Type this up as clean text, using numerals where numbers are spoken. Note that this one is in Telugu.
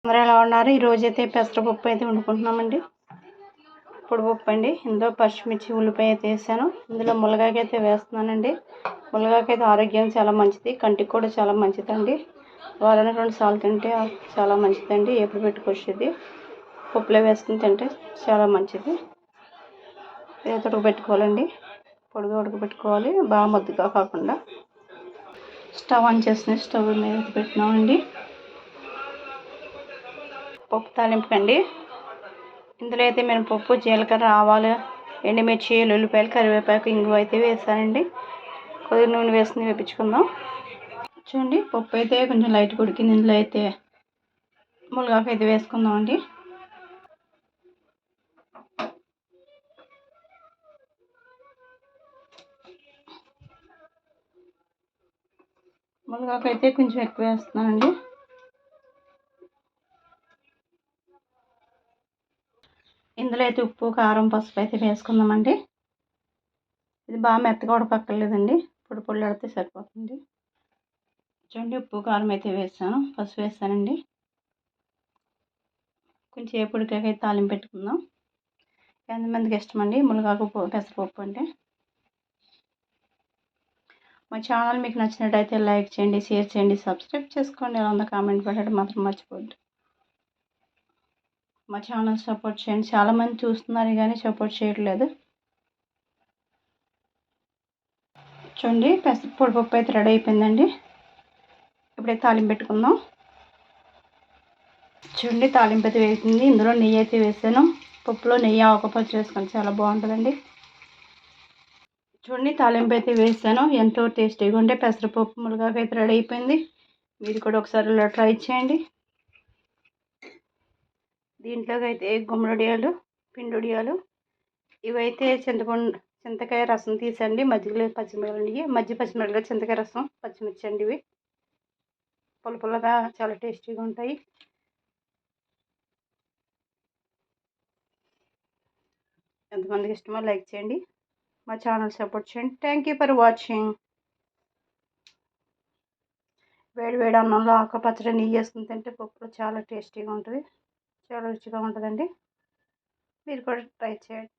అందరూ ఎలా ఉన్నారు? ఈరోజైతే పెసరపప్పు అయితే వండుకుంటున్నామండి. పొడిపప్పు అండి. ఇందులో పచ్చిమిర్చి ఉల్లిపాయ అయితే వేసాను. ఇందులో మునగాకు అయితే వేస్తున్నానండి. మునగాకు అయితే ఆరోగ్యానికి చాలా మంచిది, కంటికి కూడా చాలా మంచిదండి. వారానికి 2 సార్లు తింటే చాలా మంచిదండి. ఎప్పుడు పెట్టుకొచ్చేది పప్పులో వేసుకుని తింటే చాలా మంచిది. ఏదో ఉడకబెట్టుకోవాలండి. పొడిగా ఉడకబెట్టుకోవాలి, బాగా ముద్దగా కాకుండా. స్టవ్ ఆన్ చేసిన స్టవ్ మీద పెట్టినామండి. పప్పు తాలింపుకండి. ఇందులో అయితే మినపప్పు, జీలకర్ర, ఆవాలు, ఎండుమిర్చి, ఉల్లిపాయలు, కరివేపాకు, ఇంగువ అయితే వేసానండి. కొద్దిగా నూనె వేసుకుని వేపించుకుందాం. చూడండి, పప్పు అయితే కొంచెం లైట్ ఉడికింది. ఇందులో అయితే మునగాకు అయితే వేసుకుందామండి. మునగాకు అయితే కొంచెం ఎక్కువ వేస్తున్నానండి. ఇందులో అయితే ఉప్పు, కారం, పసుపు అయితే వేసుకుందామండి. ఇది బాగా మెత్తగా ఉడకక్కర్లేదండి, పొడి పొడిలాడితే సరిపోతుంది. చూడండి, ఉప్పు, కారం అయితే వేసాను, పసుపు వేసానండి. కొంచెం ఏ పొడికాయ తాలింపు పెట్టుకుందాం. ఎంతమందికి ఇష్టమండి మునగాకు పెసరపప్పు అంటే? మా ఛానల్ మీకు నచ్చినట్టయితే లైక్ చేయండి, షేర్ చేయండి, సబ్స్క్రైబ్ చేసుకోండి. ఎలా ఉందో కామెంట్ పెట్టడం మాత్రం మర్చిపోద్దు. మా ఛానల్ సపోర్ట్ చేయండి. చాలామంది చూస్తున్నారు కానీ సపోర్ట్ చేయట్లేదు. చూడండి, పొడిపప్పు అయితే రెడీ అయిపోయిందండి. ఇప్పుడైతే తాలింపు పెట్టుకుందాం. చూడండి, తాలింపు అయితే వేసింది. ఇందులో నెయ్యి అయితే వేసాను. పప్పులో నెయ్యి ఆకుపచ్చ వేసుకొని చాలా బాగుంటుందండి. చూడండి, తాలింపు అయితే వేసాను. ఎంతో టేస్టీగా ఉంటే పెసరపప్పు మునగాకు అయితే రెడీ అయిపోయింది. మీరు కూడా ఒకసారి ఇలా ట్రై చేయండి. దీంట్లోకి అయితే గుమ్మడియాలు, పిండుడియాలు, ఇవైతే చింతకాయ రసం తీసండి. మజ్జిగలో పచ్చిమిరపకాయలు, పచ్చిమిరపకాయ, చింతకాయ రసం, పచ్చిమిర్చి అండి. ఇవి పుల్లగా చాలా టేస్టీగా ఉంటాయి. ఎంతమందికి ఇష్టమో లైక్ చేయండి. మా ఛానల్ సపోర్ట్ చేయండి. Thank you for watching. వేడి వేడి అన్నంలో ఆకుపచ్చడి నెయ్యి వేసుకుని తింటే పప్పులో చాలా టేస్టీగా ఉంటుంది, చాలా రుచిగా ఉంటుందండి. మీరు కూడా ట్రై చేయండి.